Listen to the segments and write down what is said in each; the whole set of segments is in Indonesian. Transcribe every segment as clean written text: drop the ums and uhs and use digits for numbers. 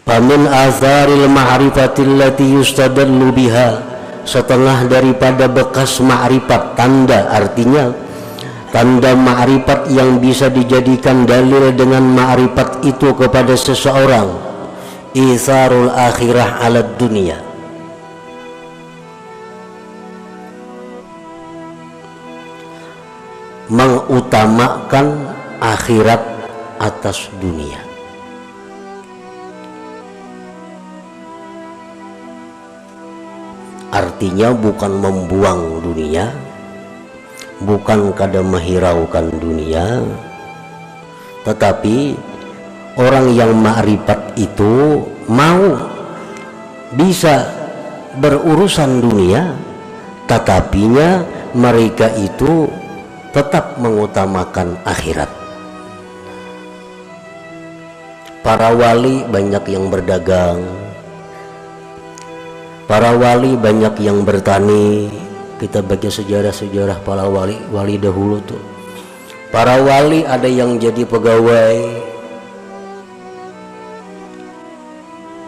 Famin atharil ma'rifati allati yustadallu biha, setengah daripada bekas ma'rifat, tanda, artinya tanda ma'rifat yang bisa dijadikan dalil dengan ma'rifat itu kepada seseorang, itharul akhirah ala dunia, mengutamakan akhirat atas dunia. Artinya bukan membuang dunia, bukan kada menghiraukan dunia, tetapi orang yang ma'rifat itu mau bisa berurusan dunia, tetapinya mereka itu tetap mengutamakan akhirat. Para wali banyak yang berdagang, para wali banyak yang bertani. Kita baca sejarah-sejarah para wali dahulu tuh. Para wali ada yang jadi pegawai,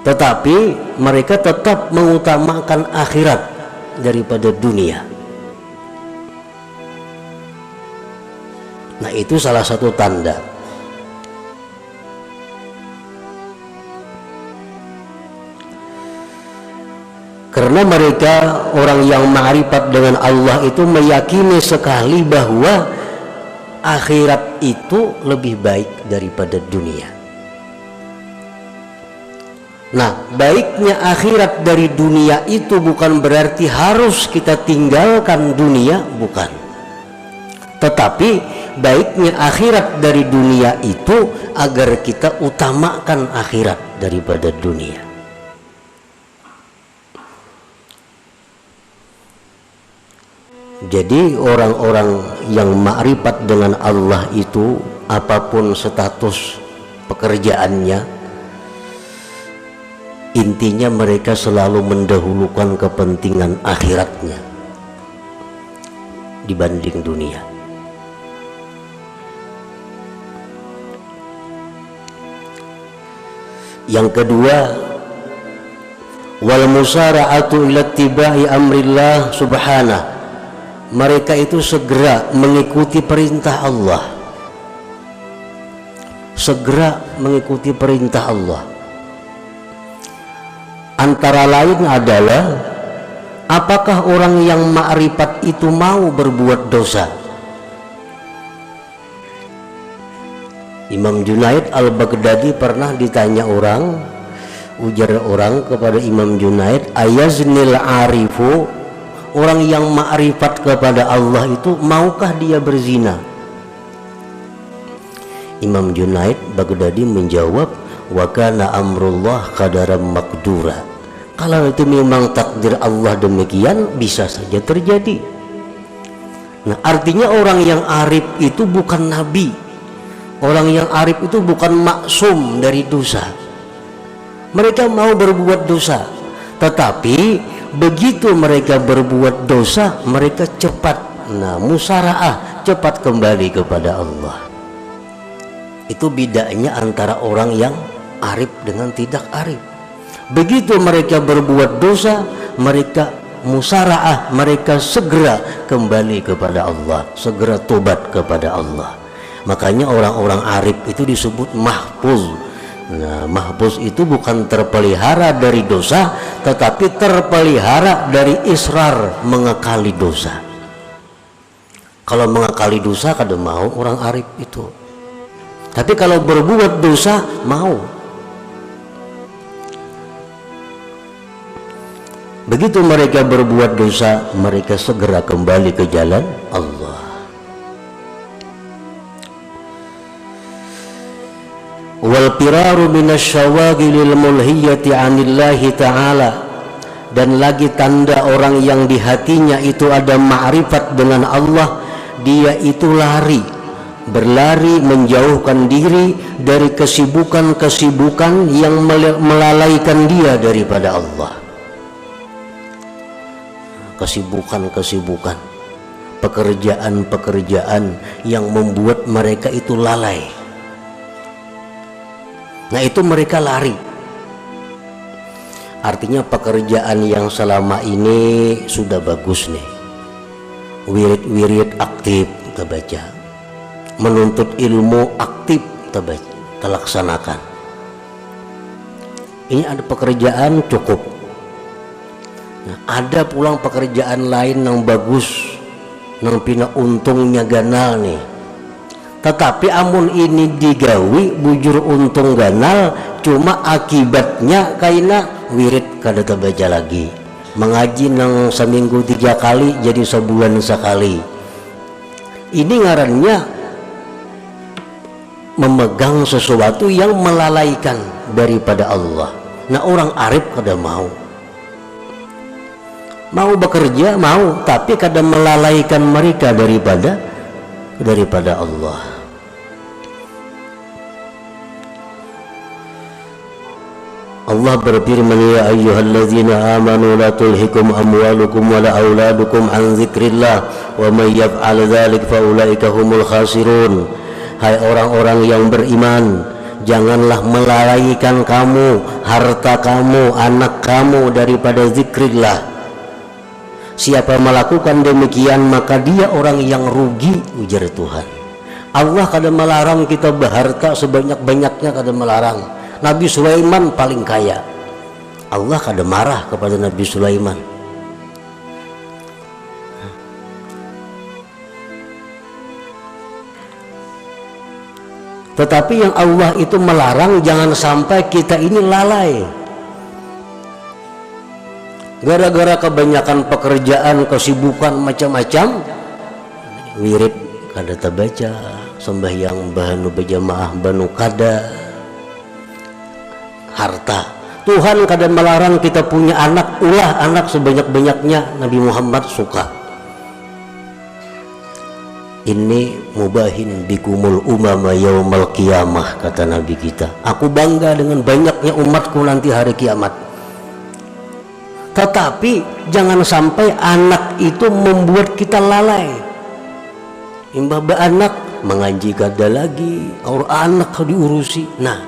tetapi mereka tetap mengutamakan akhirat daripada dunia. Nah, itu salah satu tanda. Karena mereka orang yang ma'rifat dengan Allah itu meyakini sekali bahwa akhirat itu lebih baik daripada dunia. Nah, baiknya akhirat dari dunia itu bukan berarti harus kita tinggalkan dunia, bukan. Tetapi baiknya akhirat dari dunia itu agar kita utamakan akhirat daripada dunia. Jadi orang-orang yang ma'rifat dengan Allah itu, apapun status pekerjaannya, intinya mereka selalu mendahulukan kepentingan akhiratnya dibanding dunia. Yang kedua, wal musara'atu ila ittiba'i amrillah subhanahu, mereka itu segera mengikuti perintah Allah, segera mengikuti perintah Allah. Antara lain adalah apakah orang yang ma'rifat itu mau berbuat dosa. Imam Junaid al-Baghdadi pernah ditanya orang, ujar orang kepada Imam Junaid, ayaznil arifu, orang yang ma'rifat kepada Allah itu maukah dia berzina? Imam Junaid Baghdadi menjawab, wa kana amrullah qadaran maqdura, kalau itu memang takdir Allah demikian, bisa saja terjadi. Nah, artinya orang yang arif itu bukan nabi, orang yang arif itu bukan maksum dari dosa. Mereka mau berbuat dosa, tetapi begitu mereka berbuat dosa, mereka cepat, musara'ah, cepat kembali kepada Allah. Itu bedanya antara orang yang arif dengan tidak arif. Begitu mereka berbuat dosa, mereka musara'ah, mereka segera kembali kepada Allah, segera tobat kepada Allah. Makanya orang-orang arif itu disebut mahfuz. Nah, mahfuz itu bukan terpelihara dari dosa, tetapi terpelihara dari israr, mengekali dosa. Kalau mengekali dosa kada mau orang arif itu, tapi kalau berbuat dosa mau. Begitu mereka berbuat dosa, mereka segera kembali ke jalan Allah. Wal firaru minasyawagilil mulhiyati anillahi ta'ala, dan lagi tanda orang yang di hatinya itu ada ma'rifat dengan Allah, dia itu berlari menjauhkan diri dari kesibukan-kesibukan yang melalaikan dia daripada Allah. Kesibukan-kesibukan, pekerjaan-pekerjaan yang membuat mereka itu lalai. Nah, itu mereka lari. Artinya pekerjaan yang selama ini sudah bagus nih, wirid-wirid aktif kita baca, menuntut ilmu aktif kita baca, kita laksanakan. Ini ada pekerjaan cukup. Nah, ada pulang pekerjaan lain yang bagus, yang pina untungnya ganal nih. Tetapi amun ini digawi bujur untung ganal, cuma akibatnya kaina wirid kada terbaca lagi, mengaji nang seminggu 3 kali jadi sebulan sekali. Ini ngarannya memegang sesuatu yang melalaikan daripada Allah. Nah, orang arif kada mau bekerja, mau, tapi kada melalaikan mereka daripada Allah. Allah berfirman, ya ayyuhalladzina amanu la tulhikum amwalukum wala auladukum an dzikrillah wa may yaf'al dzalik fa ulaika humul khasirun. Hai orang-orang yang beriman, janganlah melalaikan kamu harta kamu, anak kamu daripada zikrillah. Siapa melakukan demikian maka dia orang yang rugi, ujar Tuhan. Allah kada melarang kita berharta sebanyak-banyaknya, kada melarang. Nabi Sulaiman paling kaya, Allah kada marah kepada Nabi Sulaiman. Tetapi yang Allah itu melarang jangan sampai kita ini lalai. Gara-gara kebanyakan pekerjaan, kesibukan macam-macam, wirid kada terbaca, sembahyang bahanu berjamaah banu kada. Harta, Tuhan kadang melarang kita punya anak, ulah anak sebanyak-banyaknya. Nabi Muhammad suka. Ini mubahin bikumul umama yaumal qiyamah, kata Nabi kita. Aku bangga dengan banyaknya umatku nanti hari kiamat. Tetapi jangan sampai anak itu membuat kita lalai. Imbah anak mengaji kada lagi, orang anak diurusi. Nah,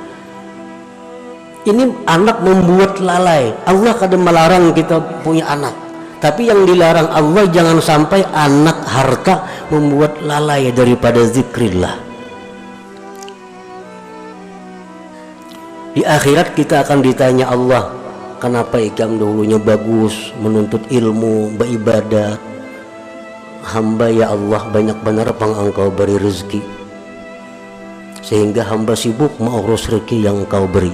ini anak membuat lalai. Allah kadang melarang kita punya anak, tapi yang dilarang Allah jangan sampai anak harta membuat lalai daripada zikrillah. Di akhirat kita akan ditanya Allah, kenapa ikam dulunya bagus menuntut ilmu, beribadat. Hamba ya Allah banyak benar pang engkau beri rezeki, sehingga hamba sibuk mengurus rezeki yang engkau beri.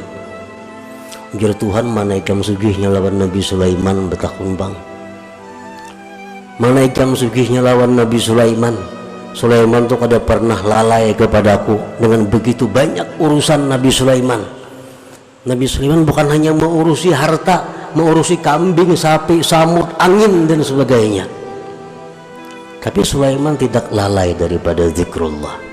Ujar Tuhan, mana ikam sugihnya lawan Nabi Sulaiman betakun bang. Mana ikam sugihnya lawan Nabi Sulaiman. Sulaiman tuh kada pernah lalai kepadaku dengan begitu banyak urusan Nabi Sulaiman. Nabi Sulaiman bukan hanya mengurusi harta, mengurusi kambing, sapi, samud, angin dan sebagainya. Tapi Sulaiman tidak lalai daripada zikrullah.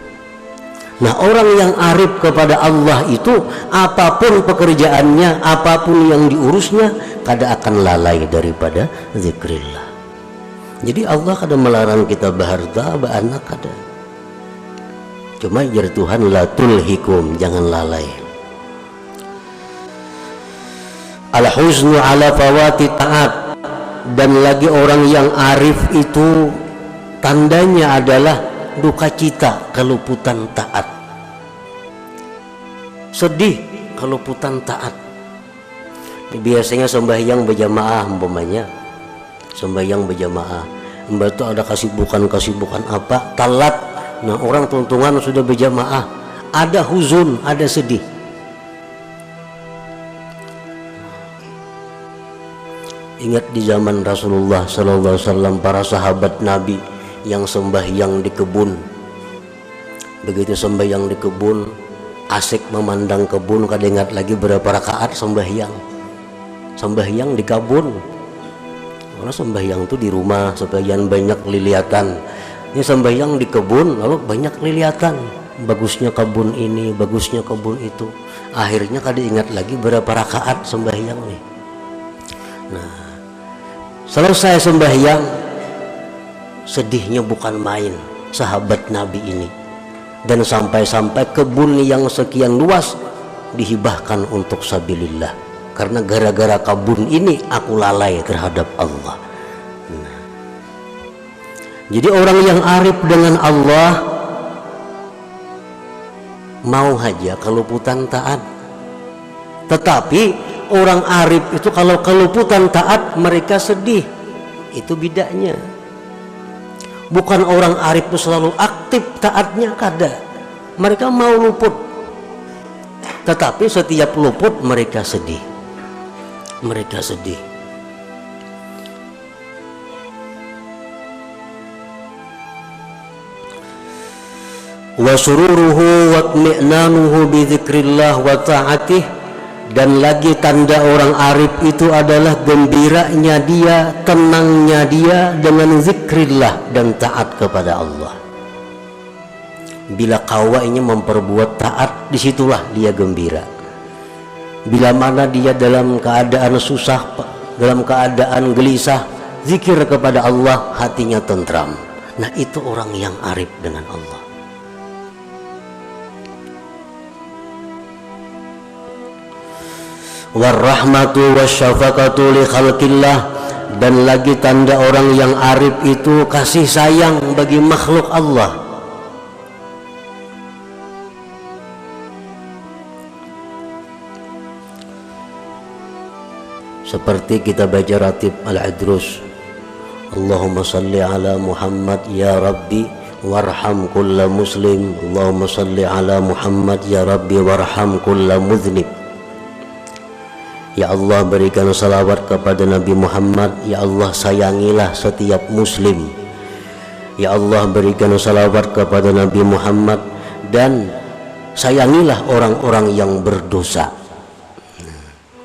Nah, orang yang arif kepada Allah itu apapun pekerjaannya, apapun yang diurusnya, kada akan lalai daripada zikrillah. Jadi Allah kada melarang kita berharta, beranak kada. Cuma jar Tuhan la tulhikum, jangan lalai. Al-huznu ala fawati ta'at. Dan lagi orang yang arif itu tandanya adalah duka cita keluputan taat, sedih keluputan taat. Biasanya sembahyang berjamaah, umpamanya sembahyang berjamaah, mbak itu ada kesibukan apa, talat. Nah, orang tuntungan sudah berjamaah, ada huzun, ada sedih. Ingat di zaman Rasulullah sallallahu alaihi wasallam, para sahabat Nabi yang sembahyang di kebun. Begitu sembahyang di kebun, asik memandang kebun, kada ingat lagi berapa rakaat sembahyang di kebun. Karena sembahyang itu di rumah, sebagian banyak liliatan. Ini sembahyang di kebun, lalu banyak liliatan, bagusnya kebun ini, bagusnya kebun itu. Akhirnya kada ingat lagi berapa rakaat sembahyang nih. Nah, selesai sembahyang, sedihnya bukan main sahabat Nabi ini. Dan sampai-sampai kebun yang sekian luas dihibahkan untuk sabilillah. karena gara-gara kabun ini aku lalai terhadap Allah. Nah, jadi orang yang arif dengan Allah mau saja keluputan taat, tetapi orang arif itu kalau keluputan taat mereka sedih. Itu bedanya. Bukan orang arif itu selalu aktif taatnya, kada. Mereka mau luput, tetapi setiap luput mereka sedih. Mereka sedih. Wa sururuhu wa tmi'nanuhu bi dzikrillah wa ta'atih, dan lagi tanda orang arif itu adalah gembiranya dia, tenangnya dia dengan zikrillah dan taat kepada Allah. Bila kawainya memperbuat taat, disitulah dia gembira. Bila mana dia dalam keadaan susah, dalam keadaan gelisah, zikir kepada Allah, hatinya tentram. Nah, itu orang yang arif dengan Allah. Warahmatu wasyafaqatu li khalqillah, dan lagi tanda orang yang arif itu kasih sayang bagi makhluk Allah. Seperti kita baca ratib al-Idrus, Allahumma salli ala Muhammad ya Rabbi warham kulla muslim, Allahumma salli ala Muhammad ya Rabbi warham kulla mudhnib. Ya Allah, berikan salawat kepada Nabi Muhammad. Ya Allah, sayangilah setiap muslim. Ya Allah, berikan salawat kepada Nabi Muhammad, dan sayangilah orang-orang yang berdosa.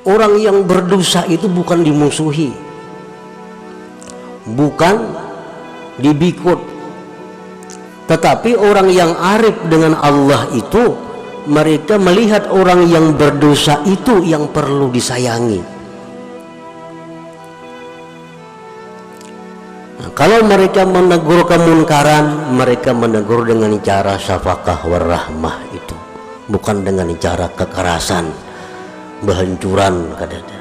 Orang yang berdosa itu bukan dimusuhi, bukan dibikut, tetapi orang yang arif dengan Allah itu mereka melihat orang yang berdosa itu yang perlu disayangi. Nah, kalau mereka menegur kemunkaran, mereka menegur dengan cara syafaqah warahmah, itu bukan dengan cara kekerasan, kehancuran kadada.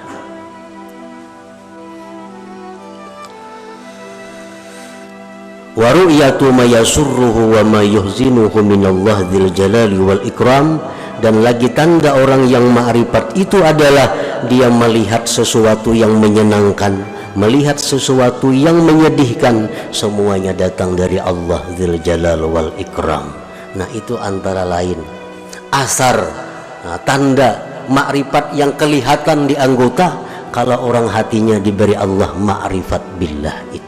Wa ru'yatu ma yasurruhu wa ma yuhzinuhu minallah dzil jalali wal ikram, dan lagi tanda orang yang ma'rifat itu adalah dia melihat sesuatu yang menyenangkan, melihat sesuatu yang menyedihkan, semuanya datang dari Allah dzil jalal wal ikram. Nah, itu antara lain asar, tanda ma'rifat yang kelihatan di anggota kalau orang hatinya diberi Allah ma'rifat billah itu.